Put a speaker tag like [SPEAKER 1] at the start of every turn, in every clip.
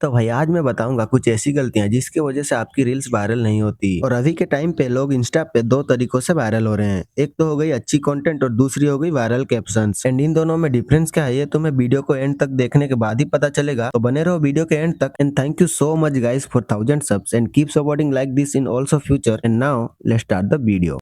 [SPEAKER 1] तो भाई आज मैं बताऊंगा कुछ ऐसी गलतियां जिसकी वजह से आपकी रील्स वायरल नहीं होती। और अभी के टाइम पे लोग इंस्टा पे दो तरीकों से वायरल हो रहे हैं। एक तो हो गई अच्छी कंटेंट और दूसरी हो गई वायरल कैप्शंस। एंड इन दोनों में डिफरेंस क्या है ये तुम्हें वीडियो को एंड तक देखने के बाद ही पता चलेगा। तो बने रहो वीडियो के एंड तक। And thank you so much guys for 1000 subs and keep supporting like this in also future. And now let's start the video.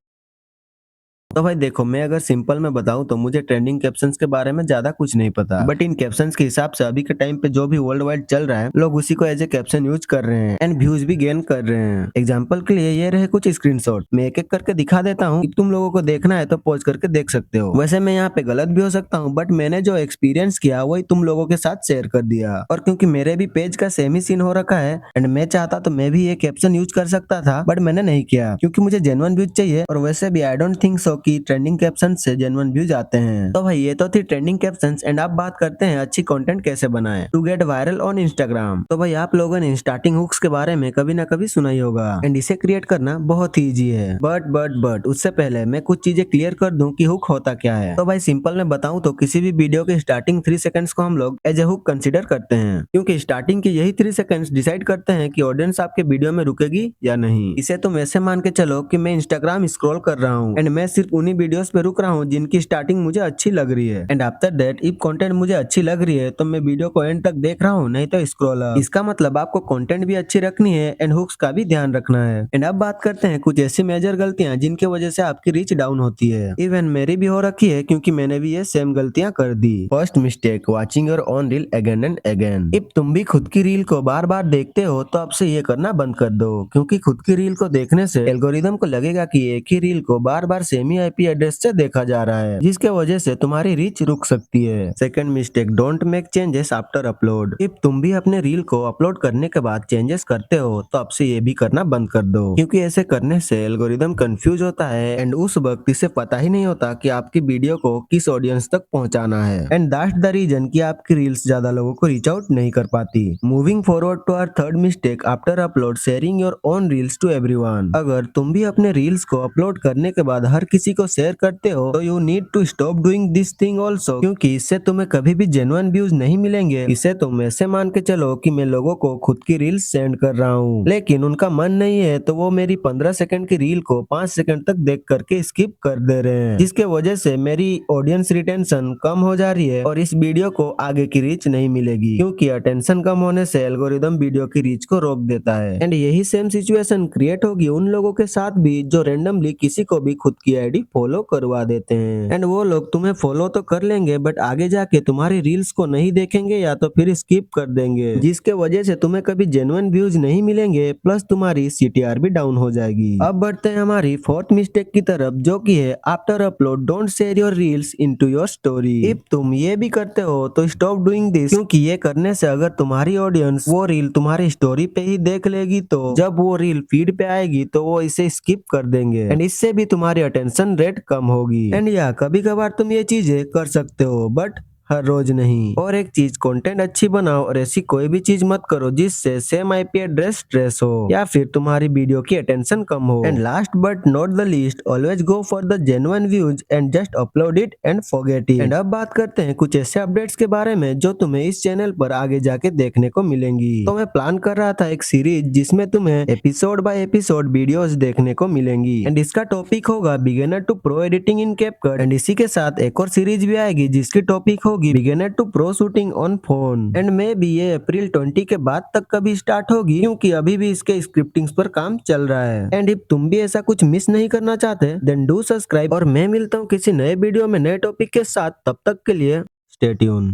[SPEAKER 1] तो भाई देखो, मैं अगर सिंपल में बताऊं तो मुझे ट्रेंडिंग कैप्शंस के बारे में ज्यादा कुछ नहीं पता, बट इन कैप्शंस के हिसाब से अभी के टाइम पे जो भी वर्ल्ड वाइड चल रहा है लोग उसी को एज ए कैप्शन यूज कर रहे हैं एंड व्यूज भी गेन कर रहे हैं। एग्जांपल के लिए ये रहे कुछ स्क्रीनशॉट, मैं एक एक करके दिखा देता हूँ। तुम लोगों को देखना है तो पॉज करके देख सकते हो। वैसे मैं यहाँ पे गलत भी हो सकता हूँ, बट मैंने जो एक्सपीरियंस किया वही तुम लोगों के साथ शेयर कर दिया। और क्योंकि मेरे भी पेज का सेम ही सीन हो रखा है एंड मैं चाहता तो मैं भी ये कैप्शन यूज कर सकता था, बट मैंने नहीं किया क्योंकि मुझे जेन्युइन व्यूज चाहिए। और वैसे भी आई डोंट थिंक सो कि ट्रेंडिंग कैप्शन से जेन्युइन व्यूज आते हैं। तो भाई ये तो थी ट्रेंडिंग कैप्शंस एंड अब बात करते हैं अच्छी कंटेंट कैसे बनाएं to get viral on Instagram. तो भाई आप लोगों ने स्टार्टिंग हुक्स के बारे में कभी ना कभी सुना ही होगा एंड इसे क्रिएट करना बहुत ही इजी है। बट उससे पहले मैं कुछ चीजें क्लियर कर दूं कि हुक होता क्या है। तो भाई सिंपल में बताऊं तो किसी भी वीडियो के स्टार्टिंग 3 सेकंड्स को हम लोग एज ए हुक कंसीडर करते हैं, क्योंकि स्टार्टिंग के यही 3 सेकंड्स डिसाइड करते हैं कि ऑडियंस आपके वीडियो में रुकेगी या नहीं। इसे तुम ऐसे मान के चलो कि मैं इंस्टाग्राम स्क्रॉल कर रहा हूँ एंड मैं सिर्फ उन्हीं वीडियोस पे रुक रहा हूँ जिनकी स्टार्टिंग मुझे अच्छी लग रही है। And after that if content मुझे अच्छी लग रही है तो मैं वीडियो को एंड तक देख रहा हूँ, नहीं तो स्क्रॉल अप। इसका मतलब आपको कंटेंट भी अच्छी रखनी है एंड हुक्स का भी ध्यान रखना है। एंड अब बात करते हैं कुछ ऐसी मेजर गलतियां जिनकी वजह से आपकी रीच डाउन होती है। इवन मेरी भी हो रखी है क्योंकि मैंने भी ये सेम गलतियां कर दी। First mistake, watching your own reel again and again. If तुम भी खुद की रील को बार बार देखते हो तो आपसे ये करना बंद कर दो, क्योंकि खुद की रील को देखने से एल्गोरिदम को लगेगा कि एक ही रील को बार बार सेम ही आईपी एड्रेस से देखा जा रहा है, जिसके वजह से तुम्हारी रीच रुक सकती है। Second mistake, don't make changes after upload. If तुम भी अपने रील को अपलोड करने के बाद चेंजेस करते हो तो आपसे ये भी करना बंद कर दो, क्योंकि ऐसे करने से एल्गोरिदम कंफ्यूज होता है एंड उस वक्त इसे पता ही नहीं होता कि आपकी वीडियो को किस ऑडियंस तक पहुंचाना है। एंड दैट्स द रीजन कि आपकी रील्स ज्यादा लोगों को रीच आउट नहीं कर पाती। Moving forward to our third mistake, after upload sharing your own reels to everyone. अगर तुम भी अपने रील्स को अपलोड करने के बाद हर किसी को शेयर करते हो तो you need to stop doing this thing also, क्योंकि इससे तुम्हें कभी भी जेन्युइन व्यूज नहीं मिलेंगे। इसे तुम ऐसे मान के चलो कि मैं लोगों को खुद की रील्स सेंड कर रहा हूँ, लेकिन उनका मन नहीं है तो वो मेरी 15 सेकंड की रील को 5 सेकंड तक देख करके स्किप कर दे रहे हैं, जिसके वजह से मेरी ऑडियंस रिटेंशन कम हो जा रही है और इस वीडियो को आगे की रीच नहीं मिलेगी, क्योंकि अटेंशन कम होने से एल्गोरिदम वीडियो की रीच को रोक देता है। एंड यही सेम सिचुएशन क्रिएट होगी उन लोगों के साथ भी जो रेंडमली किसी को भी खुद की आईडी फॉलो करवा देते हैं। एंड वो लोग तुम्हें फॉलो तो कर लेंगे बट आगे जाके तुम्हारी रील्स को नहीं देखेंगे या तो फिर स्किप कर देंगे, जिसके वजह से तुम्हें कभी जेन्युइन व्यूज नहीं मिलेंगे, प्लस तुम्हारी सीटीआर भी डाउन हो जाएगी। अब बढ़ते हैं हमारी फोर्थ मिस्टेक की तरफ, जो कि है after upload don't share your reels into your story. If तुम ये भी करते हो तो स्टॉप डूइंग दिस, क्योंकि ये करने से अगर तुम्हारी ऑडियंस वो रील तुम्हारी स्टोरी पे ही देख लेगी तो जब वो रील फीड पे आएगी तो वो इसे स्किप कर देंगे एंड इससे भी तुम्हारी अटेंशन रेट कम होगी। एंड या कभी कभार तुम ये चीजें कर सकते हो बट हर रोज नहीं। और एक चीज, कंटेंट अच्छी बनाओ और ऐसी कोई भी चीज मत करो जिससे सेम आईपी एड्रेस ट्रेस हो या फिर तुम्हारी वीडियो की अटेंशन कम हो। And last but not the least, always go for the genuine views and just upload it and forget it. And अब बात करते हैं कुछ ऐसे अपडेट्स के बारे में जो तुम्हें इस चैनल पर आगे जाके देखने को मिलेंगी। तो मैं प्लान कर रहा था एक सीरीज जिसमें तुम्हें एपिसोड बाय एपिसोड वीडियोस देखने को मिलेंगी एंड इसका टॉपिक होगा beginner to pro editing in CapCut. And इसी के साथ एक और सीरीज भी आएगी जिसकी टॉपिक होगी beginner to pro shooting on phone. And maybe ये अप्रैल 20 के बाद तक कभी स्टार्ट होगी, क्योंकि अभी भी इसके स्क्रिप्टिंग्स पर काम चल रहा है। एंड इफ तुम भी ऐसा कुछ मिस नहीं करना चाहते देन डू सब्सक्राइब, और मैं मिलता हूँ किसी नए वीडियो में नए टॉपिक के साथ। तब तक के लिए स्टे ट्यून।